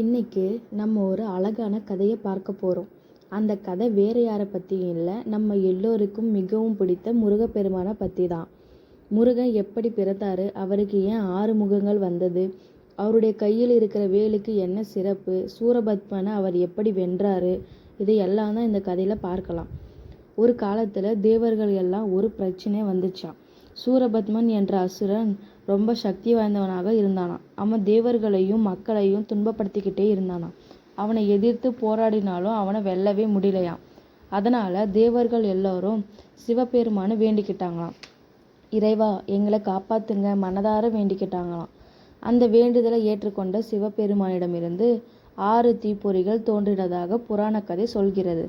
இன்னைக்கு நம்ம ஒரு அழகான கதையை பார்க்க போகிறோம். அந்த கதை வேறு யாரை பற்றியும் இல்லை, நம்ம எல்லோருக்கும் மிகவும் பிடித்த முருகப்பெருமானை பற்றி தான். முருகன் எப்படி பிறந்தாரு, அவருக்கு ஏன் 6 முகங்கள் வந்தது, அவருடைய கையில் இருக்கிற வேலுக்கு என்ன சிறப்பு, சூரபத்மனை அவர் எப்படி வென்றாரு, இதையெல்லாம் தான் இந்த கதையில் பார்க்கலாம். ஒரு காலத்தில் தேவர்கள் எல்லாம் ஒரு பிரச்சனை வந்துச்சான். சூரபத்மன் என்ற அசுரன் ரொம்ப சக்தி வாய்ந்தவனாக இருந்தானாம். அவன் தேவர்களையும் மக்களையும் துன்பப்படுத்திக்கிட்டே இருந்தானாம். அவனை எதிர்த்து போராடினாலும் அவனை வெல்லவே முடியலையாம். அதனால தேவர்கள் எல்லோரும் சிவபெருமானை வேண்டிக்கிட்டாங்களாம். இறைவா, எங்களை காப்பாத்துங்க மனதார வேண்டிக்கிட்டாங்களாம். அந்த வேண்டுதலை ஏற்றுக்கொண்ட சிவபெருமானிடமிருந்து 6 தீப்பொறிகள் தோன்றினதாக புராண கதை சொல்கிறது.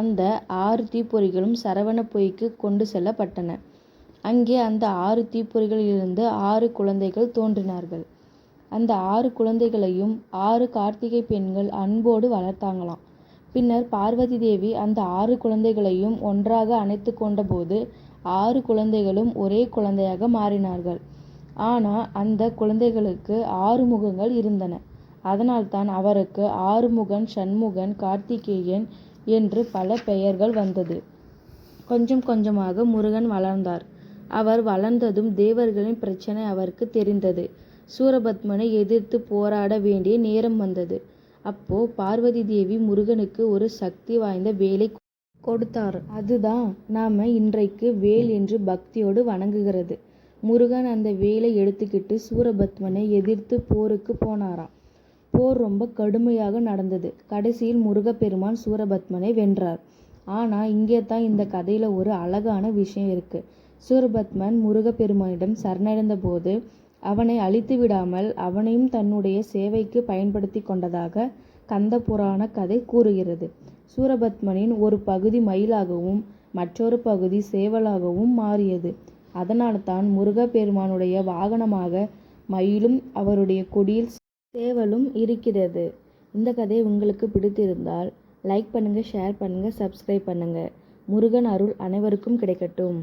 அந்த 6 தீப்பொறிகளும் சரவண பொய்க்கு கொண்டு செல்லப்பட்டன. அங்கே அந்த 6 தீப்பொறிகளிலிருந்து 6 குழந்தைகள் தோன்றினார்கள். அந்த 6 குழந்தைகளையும் 6 கார்த்திகை பெண்கள் அன்போடு வளர்த்தாங்களாம். பின்னர் பார்வதி தேவி அந்த 6 குழந்தைகளையும் ஒன்றாக அணைத்து கொண்ட போது 6 குழந்தைகளும் ஒரே குழந்தையாக மாறினார்கள். ஆனால் அந்த குழந்தைகளுக்கு 6 முகங்கள் இருந்தன. அதனால்தான் அவருக்கு ஆறுமுகன், சண்முகன், கார்த்திகேயன் என்று பல பெயர்கள் வந்தது. கொஞ்சம் கொஞ்சமாக முருகன் வளர்ந்தார். அவர் வளர்ந்ததும் தேவர்களின் பிரச்சனை அவருக்கு தெரிந்தது. சூரபத்மனை எதிர்த்து போராட வேண்டிய நேரம் வந்தது. அப்போ பார்வதி தேவி முருகனுக்கு ஒரு சக்தி வாய்ந்த வேலை கொடுத்தார். அதுதான் நாம இன்றைக்கு வேல் என்று பக்தியோடு வணங்குகிறது. முருகன் அந்த வேலை எடுத்துக்கிட்டு சூரபத்மனை எதிர்த்து போருக்கு போனாராம். போர் ரொம்ப கடுமையாக நடந்தது. கடைசியில் முருகப்பெருமான் சூரபத்மனை வென்றார். ஆனால் இங்கே தான் இந்த கதையில் ஒரு அழகான விஷயம் இருக்குது. சூரபத்மன் முருகப்பெருமானிடம் சரணடைந்த போது அவனை அழித்து விடாமல் அவனையும் தன்னுடைய சேவைக்கு பயன்படுத்தி கொண்டதாக கந்த புராண கதை கூறுகிறது. சூரபத்மனின் ஒரு பகுதி மயிலாகவும் மற்றொரு பகுதி சேவலாகவும் மாறியது. அதனால் தான் முருகப்பெருமானுடைய வாகனமாக மயிலும் அவருடைய கொடியில் சேவலும் இருக்கிறது. இந்த கதை உங்களுக்கு பிடித்திருந்தால் லைக் பண்ணுங்கள், ஷேர் பண்ணுங்கள், சப்ஸ்கிரைப் பண்ணுங்கள். முருகன் அருள் அனைவருக்கும் கிடைக்கட்டும்.